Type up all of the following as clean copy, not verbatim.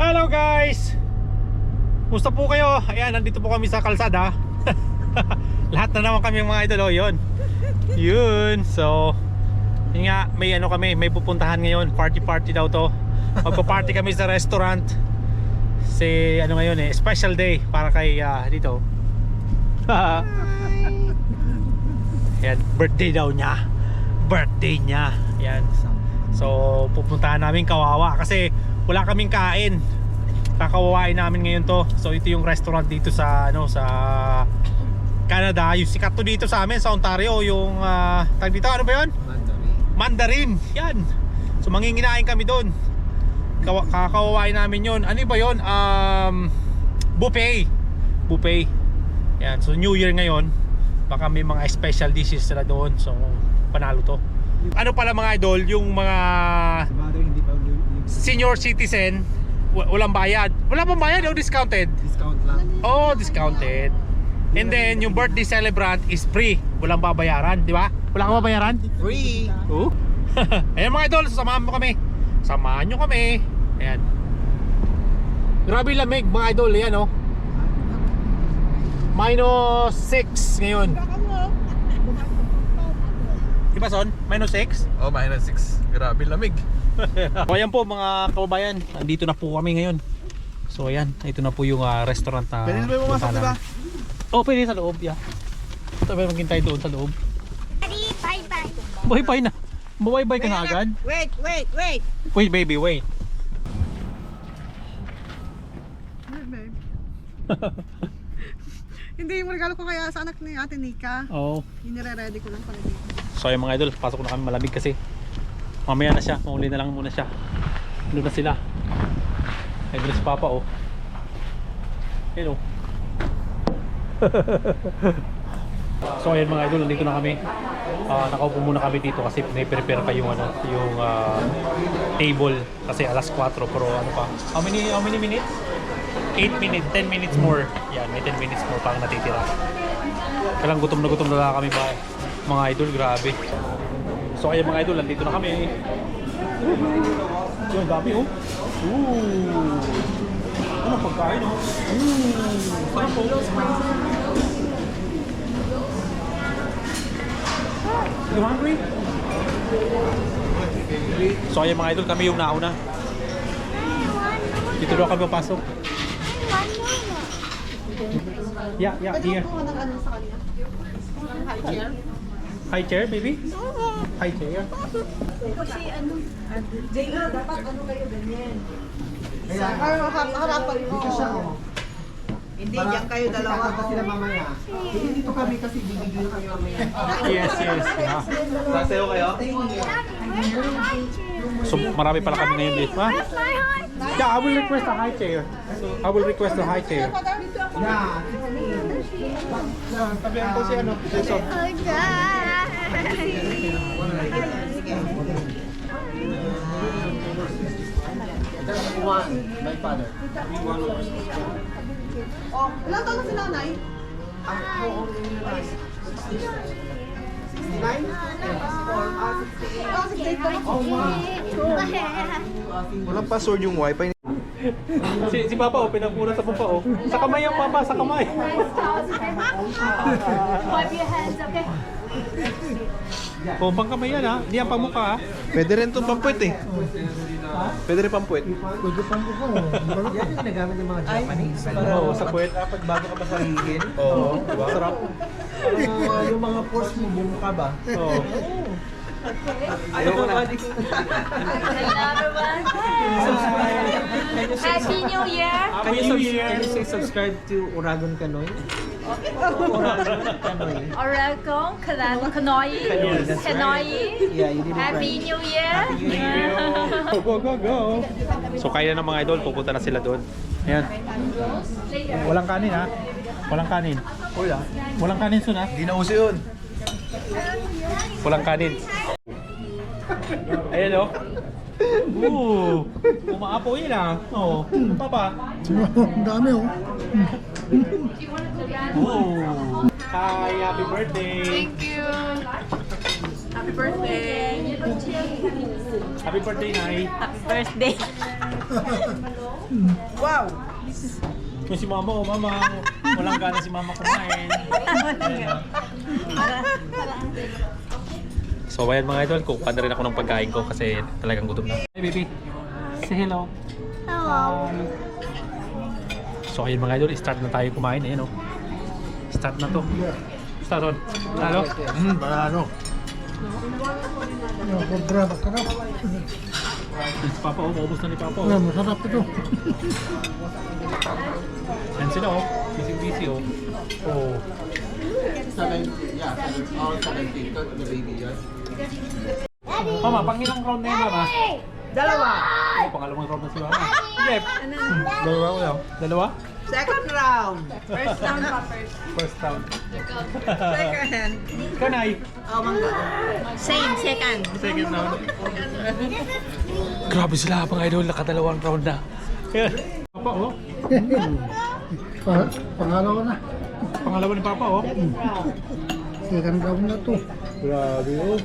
Hello guys! Musta po kayo? Ayan, nandito po kami sa kalsada. Lahat na naman kami mga idol, oh, yun. Yun, so yun nga, may ano kami, may pupuntahan ngayon. Party daw to. Magpa-party kami sa restaurant. Si ano ngayon eh, special day para kay dito. Ayan, birthday daw niya. Birthday niya. Ayan. So pupuntahan namin Kawawa kasi wala kaming kain. Kakawawain namin ngayon to. So ito yung restaurant dito sa ano, sa Canada. Yung sikat to dito sa amin sa Ontario. Yung tag dito, ano ba yun? Mandarin. Yan. So manginginain kami doon. Kakawawain namin yun. Ano ba yun? Buffet. Yan. So New Year ngayon. Baka may mga special dishes sila doon. So panalo to. Ano pala mga idol, yung mga senior citizen, walang bayad. Wala pang bayad o discounted? Discount lang. Oh, discounted. And then yung birthday celebrant is free. Walang babayaran, di ba? Wala kang babayaran? Free! Oh. Ayan mga idol, samahan mo kami. Samahan nyo kami. Ayan. Grabe lamig mga idol, ayan oh. -6 ngayon. Diba son? -6? Oh, -6. Grabe lamig. So ayan po mga kababayan, andito na po kami ngayon. So ayan, ito na po yung restaurant na Pwede na ba pumasok, diba? Oh, pwede sa loob, yeah. Ito ba maghintay doon sa loob? Daddy, bye-bye. Bye-bye na. Bye-bye ka na agad? Wait. Wait baby, wait. Hindi, yung regalo ko kaya sa anak ni Ate Nika. Oh. Inire-ready ko lang pala dito. So ayun mga idol, pasok na kami, malamig kasi. Mamaya na siya, mauli na lang muna siya. Doon na sila. Ay, doon si Papa oh. Hello. So ayun mga idol, nandito na kami. Nakaupo muna kami dito kasi may prepare pa yung ano, yung table kasi alas 4 pero ano pa. How many minutes? 8 minutes, 10 minutes more. Yan, may 10 minutes more pang natitira. Kailang gutom na lang kami mga idol, grabe. So ayun mga idol, nandito na kami. Yung dami oh. Ano pagkain oh. Sarap po. You hungry? So ayun mga idol, kami yung nauna. Dito daw kami papasok. Yeah, here. High chair, baby? High chair. Kasi ano, J-Lo, dapat ano kayo ganyan. Harapan mo. Dito siya, oh. Hindi, diyan kayo dalawa. Kasi sila mamaya. Hindi dito kami kasi bibigyan kami mamaya. Yes. Yeah. Sasayo kayo? So marami pala kami ngayon dito. Ha? Yeah, I will request a high chair. Yeah. Tabihan ko si ano, Jason. One, my father. Oh, ilang taon na si nanay? Ako, 69? Oh, 68 pa. Oh, walang password yung wifi. Si Papa oh, pinagmura sa Papa oh. Sa kamay yung Papa, sa kamay. Wipe your hands, okay? Oh, pang kamay yan ha. Hindi yan pang mukha ha. Pwede rin itong pampuit eh. Pwede rin pampuit. Yan yung ginagamit ng mga Japanese. Oo, sa puwet. Dapat bago ka pa sarigin. Oo, diba? Sarap. Yung mga pores mo, bumo ka ba? Oo. Ayoko na. Another one. Happy New Year. Can you say subscribe to Uragon Kanoy? Uragon Kanoy. Oragon, Kanoi, Kanoi. Yeah, you did it Happy right. New Year. Go. So kaya ng mga idol, pupunta na sila doon. Ayan. Walang kanin ha. Walang kanin. Walang kanin sun ha. Hindi na uso yun. Walang kanin. Ayan o. Umaapo yun ah. Oo. Papa. Ang dami oh. Hi, happy birthday. Thank you. Happy birthday. Happy birthday, Nay. Happy birthday. Wow! Kung si mama, oh mama, walang gana si mama kumain. So ayan mga idol, kukuha na rin ako ng pagkain ko kasi talagang gutom na. Hey baby, say hello. Hello. So ayun mga idol, start na tayo kumain. Ayan oh. Start na to. Start on. Halo? Banano. Si Papa oh, maubos na ni Papa oh. Masarap ito. Ayan sila oh, busy oh. Oh. 17, all 17. Got the baby, yeah? Mama, pang ilang round na yun mama? Dalawa! Oh, pangalawang round na si mama. Jeff, dalawa ko lang. Dalawa? Second round! First round pa first. First round. Second. Kanay. Oh, mangga. Same, second. Second round. Grabe sila mga idol, nakadalawang round na. Papa oh. Pangalawa na. Pangalawa ni Papa oh. Second round na to. Grabe oh.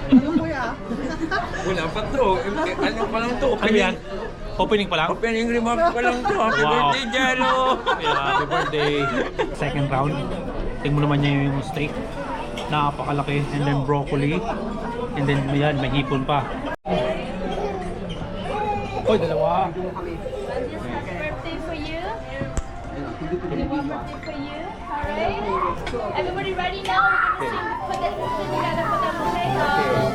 Ano kuya? Wala pa to. Ano pa lang to? Ano yan? Opening pa lang? Opening remarks pa lang to. Happy Wow. birthday, Jello! Yeah, happy birthday. Second round. Tingnan mo naman niya yung steak. Napakalaki. And then broccoli. And then yan, may hipon pa. Oy, dalawa. Birthday for you. One birthday for you. Alright. Everybody ready now? We're gonna sing. Put that together. Put that okay.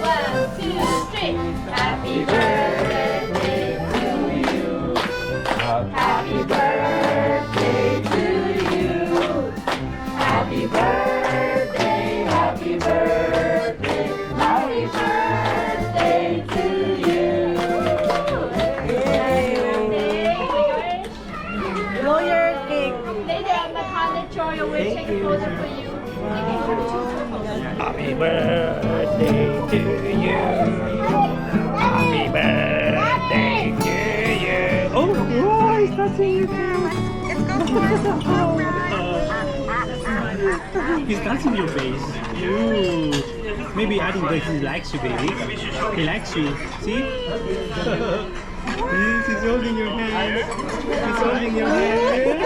1, 2, 3. Happy birthday to you. Happy birthday to you. Happy birthday. Happy birthday. Happy birthday to you. Blow your cake. Later, I'm not handed Choyo. We'll take a photo for you. Happy birthday to you. Happy birthday to you. Oh, he's touching you. He's touching your face. You. Maybe I think that he likes you, baby. He likes you. See? He's holding your hand. He's holding your hand.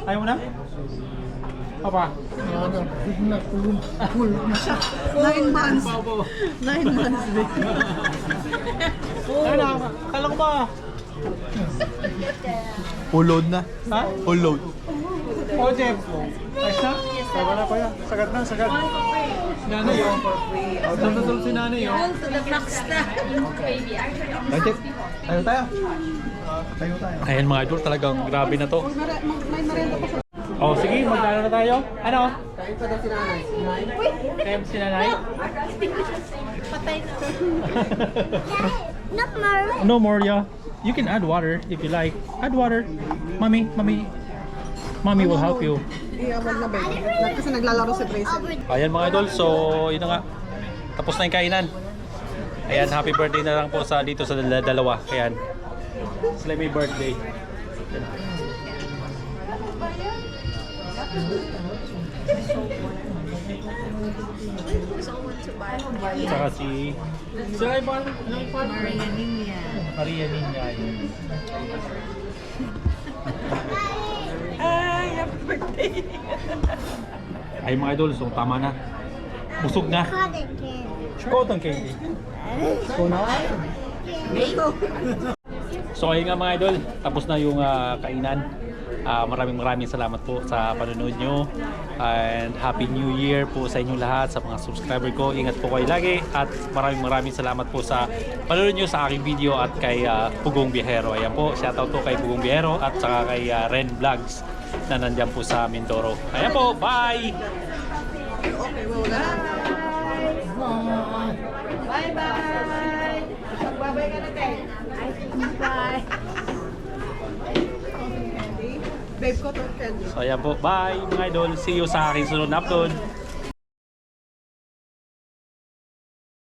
Ayaw mo na? Apa? 9 months. 9 months din. Ano na? Kala ko ba? Ulod na. Ha? Ulod. Oh, Jeff. Ayos na? Saga na pa yan. Sagad na, sagad. Nanay yun. Saan natulog si nanay yun? To the max na. Baby, actually, I'm Budget. Tayo tayo. Tayo tayo. Ayan mga idol, talagang grabe na to. Oh, sige, magdala na tayo. Ano? Kain pa daw si nanay. Kaya si nanay? patay na. Not more. No more, yeah. You can add water if you like. Add water. Mommy will help you. Wag na ba? Kasi naglalaro si Tracy. Ayan mga idol, so yun na nga. Tapos na yung kainan. Ayan, happy birthday na lang po sa dito sa dalawa. Ayan. Sila may birthday. Saka si... Sila yung pan? Maria Nina. Maria Nina. Ay, happy birthday! Ay mga idol, so tama na. Busog na. Cotton candy. Cotton candy. So ayun nga mga idol, tapos na yung kainan. Maraming salamat po sa panonood nyo. And Happy New Year po sa inyong lahat, sa mga subscriber ko. Ingat po kayo lagi. At maraming salamat po sa panonood nyo sa aking video at kay Pugong Biyahero. Ayan po, shoutout po kay Pugong Biyahero at saka kay Ren Vlogs na nandyan po sa Mindoro. Ayan po, bye! Bye-bye! Magbabay ka na, Ted. Bye! Babe ko to candy. So ayan po, bye mga idol. See you sa aking sunod na upload.